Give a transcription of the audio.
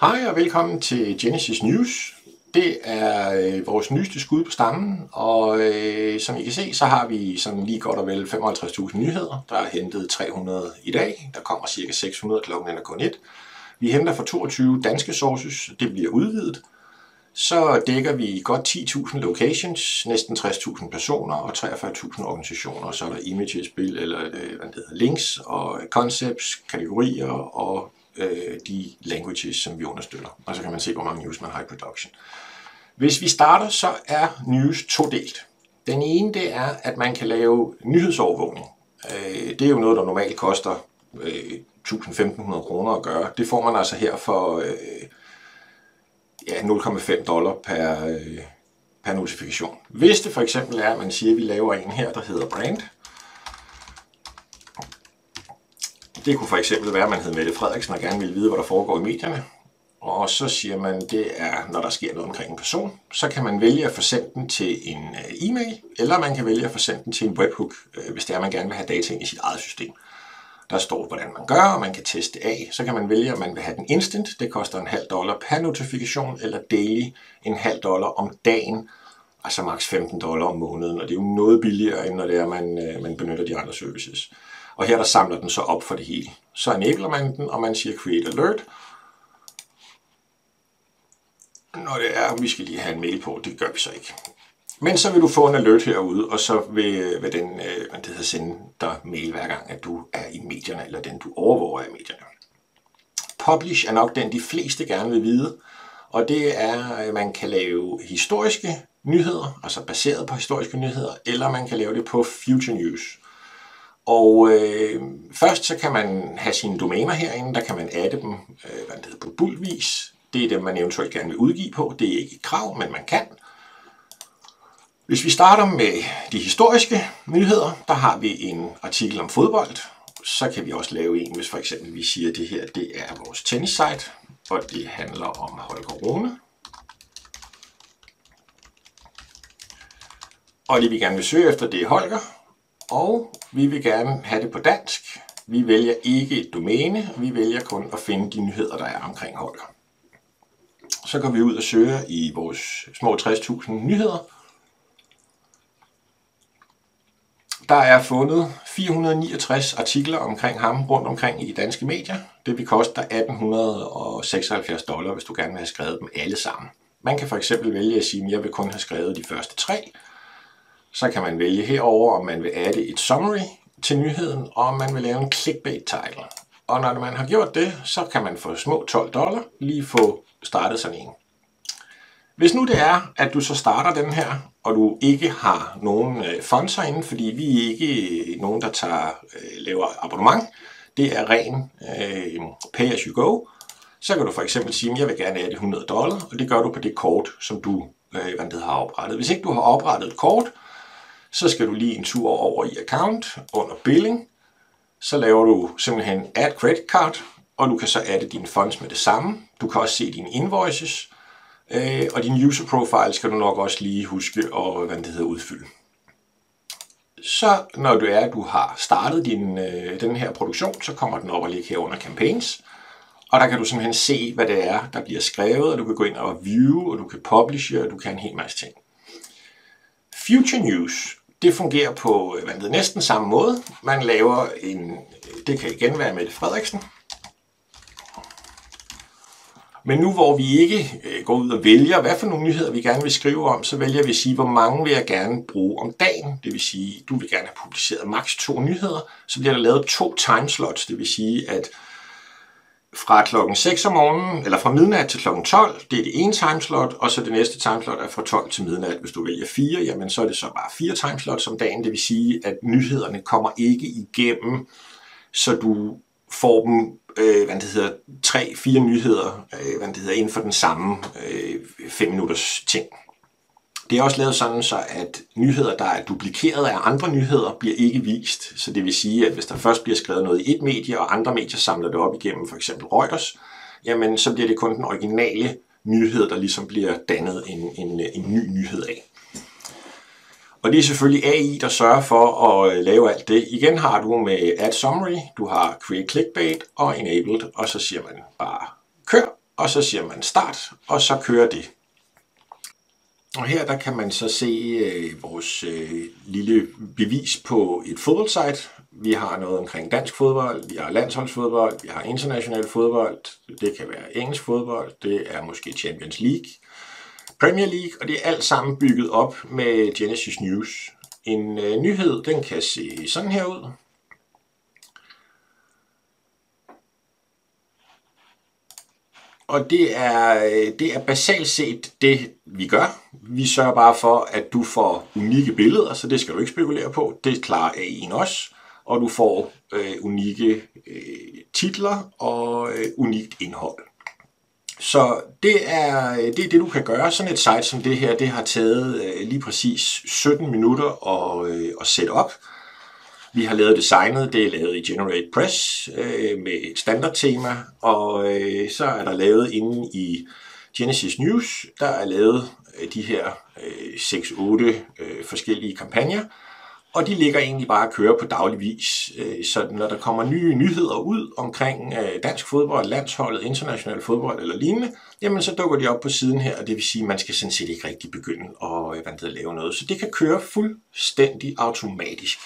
Hej og velkommen til Genesis News. Det er vores nyeste skud på stammen, og som I kan se, så har vi sådan lige godt og vel 55.000 nyheder. Der er hentet 300 i dag. Der kommer cirka 600 klokken er kun 1. Vi henter fra 22 danske sources. Det bliver udvidet. Så dækker vi godt 10.000 locations, næsten 60.000 personer og 43.000 organisationer. Så er der images, links og concepts, kategorier og de languages, som vi understøtter. Og så kan man se, hvor mange news man har i production. Hvis vi starter, så er news todelt. Den ene, det er, at man kan lave nyhedsovervågning. Det er jo noget, der normalt koster 1.500 kroner at gøre. Det får man altså her for $0,5 per notifikation. Hvis det for eksempel er, at man siger, at vi laver en her, der hedder brand. Det kunne for eksempel være, at man hedder Mette Frederiksen og gerne vil vide, hvad der foregår i medierne. Og så siger man, det er, når der sker noget omkring en person. Så kan man vælge at få sendt den til en e-mail, eller man kan vælge at få sendt den til en webhook, hvis det er, man gerne vil have data ind i sit eget system. Der står, hvordan man gør, og man kan teste af. Så kan man vælge, at man vil have den instant. Det koster $0,5 per notifikation, eller daily $0,5 om dagen, altså maks $15 om måneden. Og det er jo noget billigere, end når det er, man benytter de andre services. Og her der samler den så op for det hele. Så enabler man den, og man siger create alert. Når det er, vi skal lige have en mail på, det gør vi så ikke. Men så vil du få en alert herude, og så vil den sende dig mail hver gang, at du er i medierne, eller den du overvåger i medierne. Publish er nok den, de fleste gerne vil vide, og det er, at man kan lave historiske nyheder, altså baseret på historiske nyheder, eller man kan lave det på future news. Og først så kan man have sine domæner herinde, der kan man adde dem på bulkvis. Det er dem, man eventuelt gerne vil udgive på. Det er ikke et krav, men man kan. Hvis vi starter med de historiske nyheder, der har vi en artikel om fodbold. Så kan vi også lave en, hvis for eksempel vi siger, at det her det er vores tennissite, og det handler om Holger Rune. Og det vi gerne vil søge efter, det er Holger. Og vi vil gerne have det på dansk. Vi vælger ikke et domæne, vi vælger kun at finde de nyheder, der er omkring Holger. Så går vi ud og søger i vores små 60.000 nyheder. Der er fundet 469 artikler omkring ham rundt omkring i danske medier. Det vil koste $1.876, hvis du gerne vil have skrevet dem alle sammen. Man kan for eksempel vælge at sige, at jeg vil kun have skrevet de første 3. Så kan man vælge herover, om man vil adde et summary til nyheden, og om man vil lave en clickbait title. Og når man har gjort det, så kan man få små $12 lige få startet sådan en. Hvis nu det er, at du så starter den her, og du ikke har nogen funds herinde, fordi vi er ikke nogen, der laver abonnement, det er ren pay as you go, så kan du for eksempel sige, at jeg vil gerne adde $100, og det gør du på det kort, som du har oprettet. Hvis ikke du har oprettet et kort, så skal du lige en tur over i account under billing. Så laver du simpelthen add credit card, og du kan så adde dine funds med det samme. Du kan også se dine invoices, og din user profile skal du nok også lige huske at udfylde. Så når du har startet den her produktion, så kommer den op og ligge her under campaigns. Og der kan du simpelthen se, hvad det er, der bliver skrevet, og du kan gå ind og view, og du kan publishe, og du kan en hel masse ting. Future News, det fungerer på næsten samme måde. Man laver det kan igen være Mette Frederiksen. Men nu hvor vi ikke går ud og vælger, hvad for nogle nyheder vi gerne vil skrive om, så vælger vi at sige, hvor mange vil jeg gerne bruge om dagen. Det vil sige, du vil gerne have publiceret maks 2 nyheder, så bliver der lavet 2 timeslots. Det vil sige, at fra klokken 6 om morgenen, eller fra midnat til klokken 12, det er det ene timeslot, og så det næste timeslot er fra 12 til midnat. Hvis du vælger 4, jamen så er det så bare 4 timeslots om dagen. Det vil sige, at nyhederne kommer ikke igennem, så du får dem 3-4 nyheder inden for den samme 5 minutters ting. Det er også lavet sådan, så at nyheder, der er duplikeret af andre nyheder, bliver ikke vist. Så det vil sige, at hvis der først bliver skrevet noget i et medie, og andre medier samler det op igennem, for eksempel Reuters, jamen så bliver det kun den originale nyhed, der ligesom bliver dannet en ny nyhed af. Og det er selvfølgelig AI, der sørger for at lave alt det. Igen har du med Add Summary, du har Create Clickbait og Enabled, og så siger man bare kør, og så siger man start, og så kører det. Og her der kan man så se vores lille bevis på et fodboldsite. Vi har noget omkring dansk fodbold, vi har landsholdsfodbold, vi har international fodbold, det kan være engelsk fodbold, det er måske Champions League, Premier League, og det er alt sammen bygget op med Genesis News. En nyhed, den kan se sådan her ud. Og det er basalt set det, vi gør. Vi sørger bare for, at du får unikke billeder, så det skal du ikke spekulere på. Det klarer AI'en også. Og du får unikke titler og unikt indhold. Så det er det, du kan gøre. Sådan et site som det her, det har taget lige præcis 17 minutter at sætte op. Vi har lavet designet, det er lavet i GeneratePress med et standardtema, og så er der lavet inde i Genesis News, der er lavet de her 6-8 forskellige kampagner, og de ligger egentlig bare at køre på daglig vis. Så når der kommer nye nyheder ud omkring dansk fodbold, landsholdet, international fodbold eller lignende, jamen så dukker de op på siden her, og det vil sige, at man skal sådan set ikke rigtig begynde at lave noget. Så det kan køre fuldstændig automatisk.